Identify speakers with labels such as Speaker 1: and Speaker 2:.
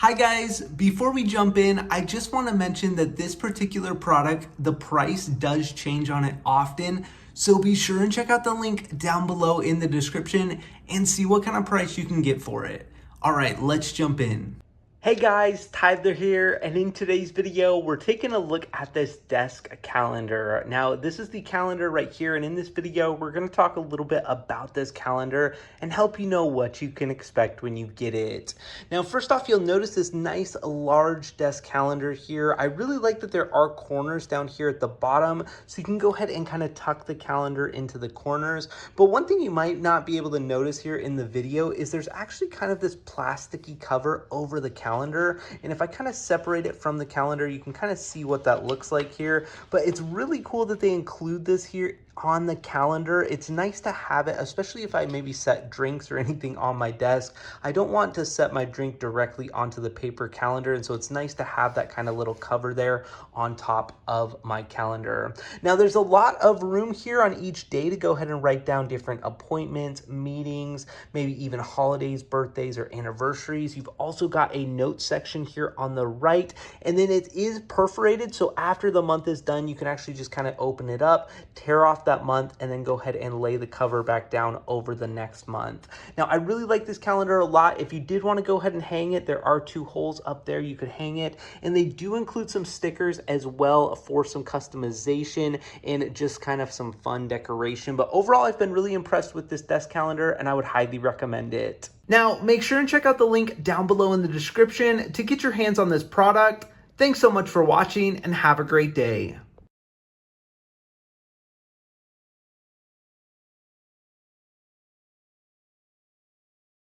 Speaker 1: Hi guys, before we jump in, I just want to mention that this particular product, the price does change on it often. So be sure and check out the link down below in the description and see what kind of price you can get for it. All right, let's jump in. Hey guys, Tyler here, and in today's video, we're taking a look at this desk calendar. Now, this is the calendar right here, and in this video, we're gonna talk a little bit about this calendar and help you know what you can expect when you get it. Now, first off, you'll notice this nice large desk calendar here. I really like that there are corners down here at the bottom, so you can go ahead and kind of tuck the calendar into the corners. But one thing you might not be able to notice here in the video is there's actually kind of this plasticky cover over the calendar. And if I kind of separate it from the calendar, you can kind of see what that looks like here. But it's really cool that they include this here on the calendar. It's nice to have it, especially if I maybe set drinks or anything on my desk. I don't want to set my drink directly onto the paper calendar, and so it's nice to have that kind of little cover there on top of my calendar. Now, there's a lot of room here on each day to go ahead and write down different appointments, meetings, maybe even holidays, birthdays, or anniversaries. You've also got a note section here on the right, and then it is perforated, so after the month is done, you can actually just kind of open it up, tear off that month, and then go ahead and lay the cover back down over the next month. Now, I really like this calendar a lot. If you did want to go ahead and hang it, there are 2 holes up there you could hang it, and they do include some stickers as well for some customization and just kind of some fun decoration. But overall, I've been really impressed with this desk calendar, and I would highly recommend it. Now, make sure and check out the link down below in the description to get your hands on this product. Thanks so much for watching, and have a great day.